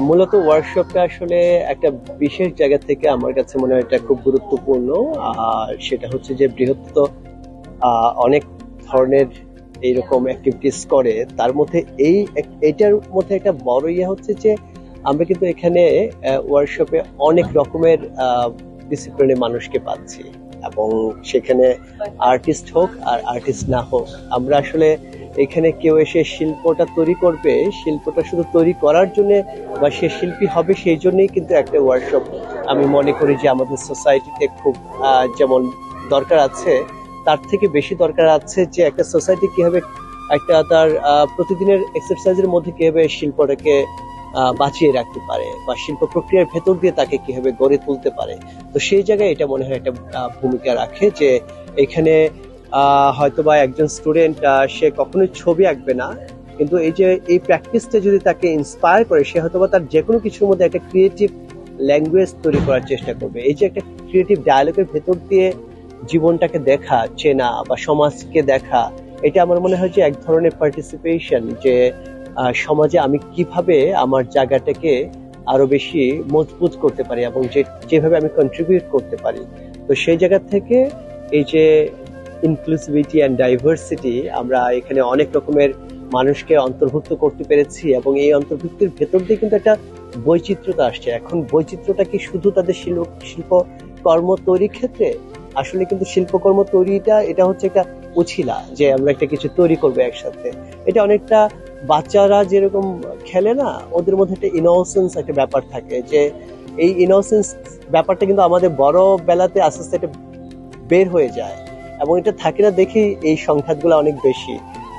মূলত ওয়ার্কশপটা আসলে একটা বিশেষ জায়গা থেকে আমার কাছে মনে হয় এটা খুব গুরুত্বপূর্ণ। আর সেটা হচ্ছে যে বৃহত্ত অনেক ধরনের এইরকম অ্যাক্টিভিটিস করে, তার মধ্যে এইটার মধ্যে একটা বড় ইয়ে হচ্ছে যে আমরা কিন্তু এখানে ওয়ার্কশপে অনেক রকমের ডিসিপ্লিনের মানুষকে পাচ্ছি, এবং সেখানে আর্টিস্ট হোক আর আর্টিস্ট না হোক, আমরা আসলে এখানে কেউ এসে শিল্পটা তৈরি করবে, শিল্পটা শুধু তৈরি করার জন্য বা সে শিল্পী হবে সেই জন্যই কিন্তু একটা ওয়ার্কশপ আমি মনে করি যে আমাদের সোসাইটিতে খুব যেমন দরকার আছে, তার থেকে বেশি দরকার আছে যে একটা সোসাইটি কিভাবে একটা তার প্রতিদিনের এক্সারসাইজের মধ্যে কিভাবে শিল্পটাকে বাঁচিয়ে রাখতে পারে বা শিল্প প্রক্রিয়ার ভেতর দিয়ে তাকে কিভাবে গড়ে তুলতে পারে। তো সেই জায়গায় এটা মনে হয় একটা ভূমিকা রাখে যে এখানে হয়তোবা একজন স্টুডেন্ট সে কখনোই ছবি আঁকবে না, কিন্তু এই যে এই প্র্যাকটিসটা যদি তাকে ইন্সপায়ার করে, সে হয়তোবা তার যে কোনো কিছুর মধ্যে একটা ক্রিয়েটিভ ল্যাঙ্গুয়েজ তৈরি করার চেষ্টা করবে। এই যে একটা ক্রিয়েটিভ ডায়ালগের ভেতর দিয়ে জীবনটাকে দেখা, চেনা বা সমাজকে দেখা, এটা আমার মনে হয় যে এক ধরনের পার্টিসিপেশন, যে সমাজে আমি কিভাবে আমার জায়গাটাকে আরো বেশি মজবুত করতে পারি এবং যেভাবে আমি কন্ট্রিবিউট করতে পারি। তো সেই জায়গা থেকে এই যে ইনক্লুসিভিটি অ্যান্ড ডাইভার্সিটি, আমরা এখানে অনেক রকমের মানুষকে অন্তর্ভুক্ত করতে পেরেছি এবং এই অন্তর্ভুক্তির ভেতর দিয়ে কিন্তু একটা বৈচিত্র্যতা আসছে। এখন বৈচিত্র্যটা কি শুধু তাদের শিল্পকর্ম তৈরির ক্ষেত্রে? আসলে কিন্তু শিল্পকর্ম তৈরিটা এটা হচ্ছে একটা উছিলা, যে আমরা একটা কিছু তৈরি করবো একসাথে। এটা অনেকটা বাচ্চারা যেরকম খেলে না, ওদের মধ্যে একটা ইনোসেন্স একটা ব্যাপার থাকে, যে এই ইনোসেন্স ব্যাপারটা কিন্তু আমাদের বড় বেলাতে আস্তে আস্তে এটা বের হয়ে যায় এবং এটা থাকে না দেখি এই সংখ্যাগুলো অনেক বেশি।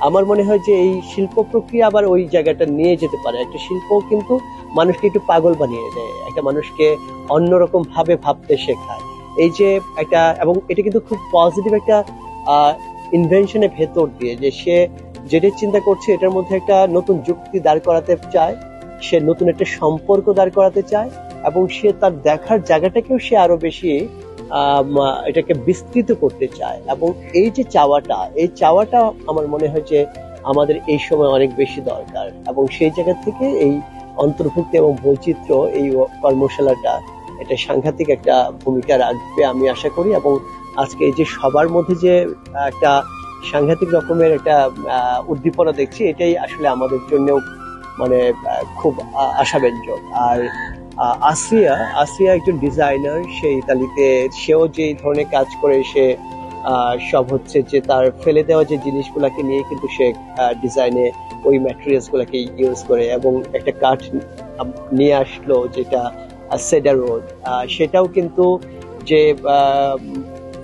আমার মনে হয় যে এই শিল্প প্রক্রিয়া আবার ওই জায়গাটা নিয়ে যেতে পারে। একটা শিল্প কিন্তু মানুষকে একটু পাগল বানিয়ে দেয়, একটা মানুষকে অন্যরকম ভাবে ভাবতে শেখায়। এই যে একটা, এবং এটা কিন্তু খুব পজিটিভ একটা ইনভেনশনের ভেতর দিয়ে, যে সে যেটা চিন্তা করছে এটার মধ্যে একটা নতুন যুক্তি দাঁড় করাতে চায়, সে নতুন একটা সম্পর্ক দাঁড় করাতে চায়, এবং সে তার দেখার জায়গাটাকেও সে আরো বেশি এটাকে বিস্তৃত করতে চায়। এবং এই যে চাওয়াটা, এই চাওয়াটা আমার মনে হয় যে আমাদের এই সময় অনেক বেশি দরকার, এবং সেই জায়গা থেকে এই অন্তর্ভুক্তি এবং বৈচিত্র্য এই কর্মশালাটা এটা সাংঘাতিক একটা ভূমিকা রাখবে আমি আশা করি। এবং আজকে এই যে সবার মধ্যে যে একটা সাংঘাতিক রকমের একটা উদ্দীপনা দেখছি, এটাই আসলে আমাদের জন্য মানে খুব আশাব্যঞ্জক। আর আসিয়া একজন ডিজাইনার, সে ইতালিতে, সেও যে ধরনের কাজ করে, সে সব হচ্ছে যে তার ফেলে দেওয়া যে জিনিসগুলাকে নিয়ে কিন্তু সে ডিজাইনে ওই ম্যাটেরিয়ালস গুলাকে ইউজ করে, এবং একটা কাঠ নিয়ে আসলো যেটা সেডার রোড, সেটাও কিন্তু যে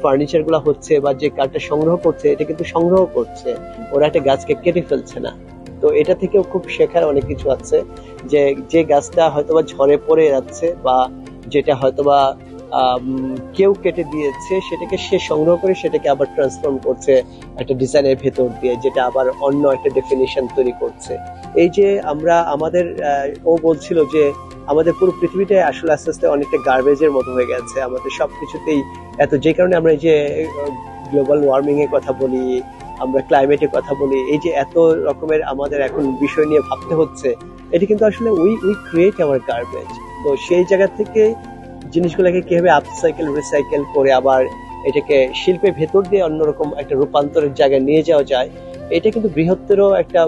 ফার্নিচার গুলা হচ্ছে বা যে কাঠটা সংগ্রহ করছে, এটা কিন্তু সংগ্রহ করছে, ওরা একটা গাছকে কেটে ফেলছে না। তো এটা থেকেও খুব শেখার অনেক কিছু আছে, যে যে গাছটা হয়তোবা ঝরে পড়ে যাচ্ছে বা যেটা হয়তোবা কেউ কেটে দিয়েছে, সেটাকে সে সংগ্রহ করে সেটাকে আবার ট্রান্সফর্ম করছে একটা ডিজাইনের ভেতর দিয়ে, যেটা আবার অন্য একটা ডেফিনিশন তৈরি করছে। এই যে আমরা আমাদের ও বলছিল যে আমাদের পুরো পৃথিবীটাই আসলে আস্তে আস্তে অনেকটা গার্বেজের মতো হয়ে গেছে, আমাদের সবকিছুতেই এত, যে কারণে আমরা এই যে গ্লোবাল ওয়ার্মিং এর কথা বলি, আমরা ক্লাইমেটের কথা বলি, এই যে এত রকমের আমাদের এখন বিষয় নিয়ে ভাবতে হচ্ছে, এটা কিন্তু আসলে উই ক্রিয়েট আওয়ার গার্বেজ। তো সেই জায়গা থেকে জিনিসগুলোকে কিভাবে আপসাইকেল রিসাইকেল করে আবার এটাকে শিল্পের ভেতর দিয়ে অন্যরকম একটা রূপান্তরের জায়গায় নিয়ে যাওয়া যায়, এটা কিন্তু বৃহত্তর একটা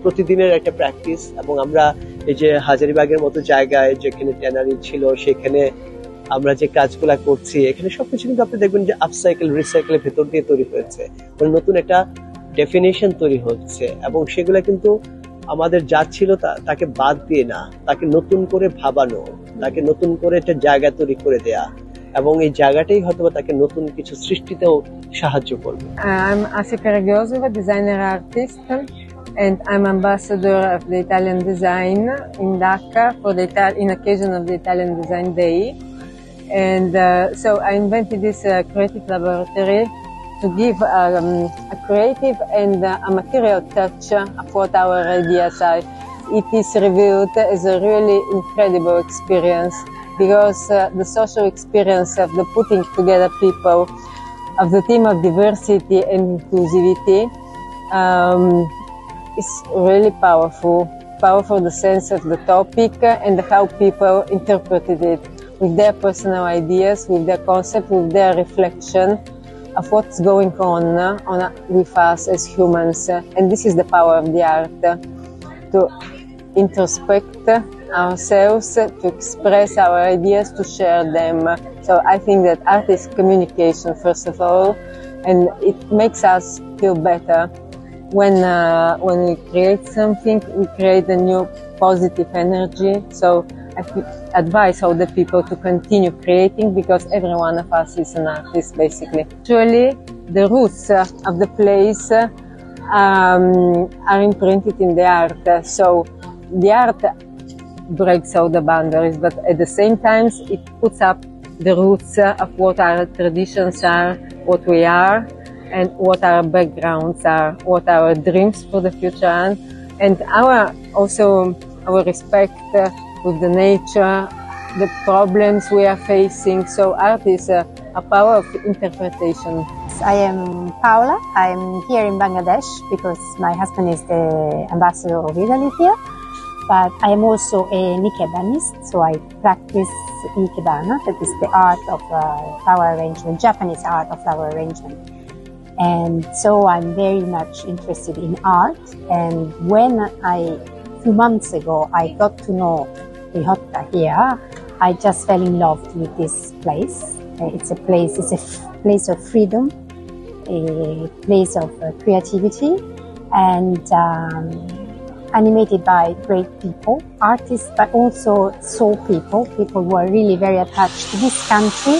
প্রতিদিনের একটা প্র্যাকটিস। এবং আমরা এই যে হাজারীবাগের মতো জায়গায় যেখানে ট্যানারি ছিল, সেখানে আমরা যে কাজগুলা করছি, এখানে সবকিছু কিন্তু আপনি দেখবেন যে আপসাইকেল রিসাইকেলের ভেতর দিয়ে তৈরি হয়েছে, মানে নতুন একটা ডেফিনেশন তৈরি হচ্ছে, এবং সেগুলা কিন্তু আমাদের যা ছিল তাকে বাদ দিয়ে না, তাকে নতুন করে ভাবানো, তাকে নতুন করে একটা জায়গা তৈরি করে দেয়া, এবং এই জায়গাটাই হয়তো তাকে নতুন কিছু সৃষ্টিতেও সাহায্য করবে। I'm Asia Karagosova, designer artist, and I'm ambassador of the Italian design in Dhaka for in occasion of the Italian Design Day. And so I invented this creative laboratory to give a creative and a material touch of what our ideas are. It is reviewed as a really incredible experience because the social experience of the putting together people, of the theme of diversity and inclusivity is really powerful. powerful the sense of the topic and how people interpreted it with their personal ideas, with their concept, with their reflection of what's going on with us as humans. And this is the power of the art, to introspect ourselves, to express our ideas, to share them. So I think that art is communication, first of all, and it makes us feel better. When we create something, we create a new positive energy. So I advise all the people to continue creating, because every one of us is an artist, basically. Actually, the roots of the place are imprinted in the art. So the art breaks all the boundaries, but at the same time, it puts up the roots of what our traditions are, what we are, and what our backgrounds are, what our dreams for the future are, and our respect with the nature, the problems we are facing. So art is a power of interpretation. I am Paula. I'm here in Bangladesh because my husband is the ambassador of Italy here. But I am also a Ikebanist, so I practice Ikebana, that is the art of flower arrangement, Japanese art of flower arrangement. And so I'm very much interested in art. And when a few months ago I got to know Brihatta here, I just fell in love with this place. It's a place of freedom, a place of creativity, and animated by great people, artists, but also soul people who are really very attached to this country.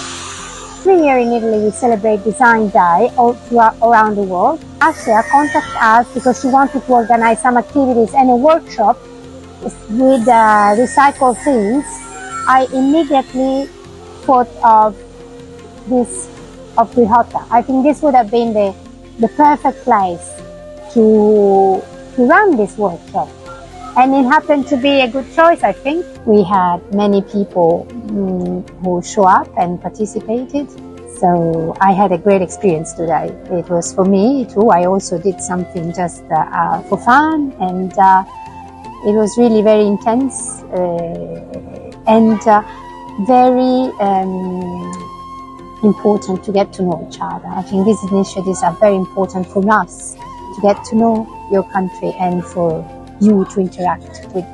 Here in Italy, we celebrate Design Day all around the world. Asha contacted us because she wanted to organize some activities and a workshop with recycled things. I immediately thought of Brihatta. I think this would have been the perfect place to run this workshop. And it happened to be a good choice, I think. We had many people who show up and participated. So I had a great experience today. It was for me too. I also did something just for fun, and it was really very intense and very important to get to know each other. I think these initiatives are very important for us to get to know your country and for you to interact with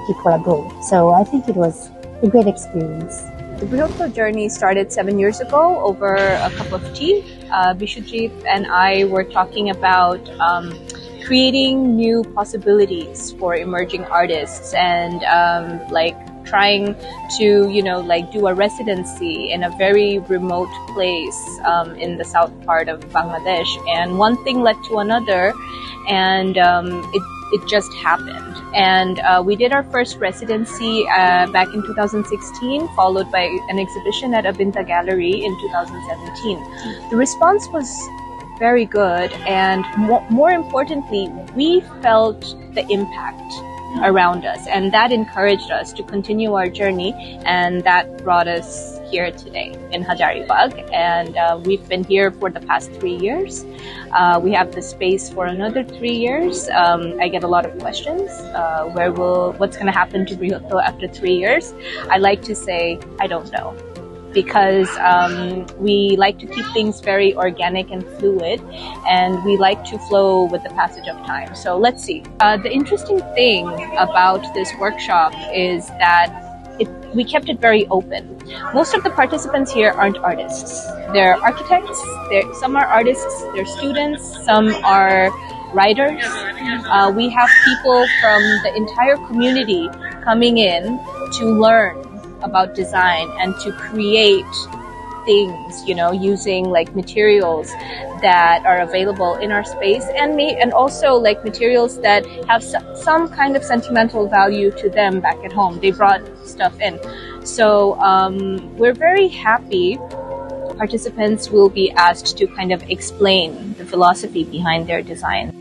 people abroad. So I think it was a great experience. The Brihatta journey started 7 years ago over a cup of tea. Bishujit and I were talking about creating new possibilities for emerging artists and trying to, do a residency in a very remote place in the south part of Bangladesh. And one thing led to another, and it just happened. And we did our first residency back in 2016, followed by an exhibition at Abinta Gallery in 2017. The response was very good, and more importantly, we felt the impact around us, and that encouraged us to continue our journey, and that brought us here today in Hazaribagh. And we've been here for the past 3 years. We have the space for another 3 years. I get a lot of questions. What's going to happen to Brihatta after 3 years? I like to say, I don't know, because we like to keep things very organic and fluid, and we like to flow with the passage of time. So let's see. The interesting thing about this workshop is that we kept it very open. Most of the participants here aren't artists. They're architects, some are artists, they're students, some are writers. We have people from the entire community coming in to learn about design and to create things, using materials that are available in our space, and also materials that have some kind of sentimental value to them back at home. They brought stuff in. So we're very happy. Participants will be asked to kind of explain the philosophy behind their design.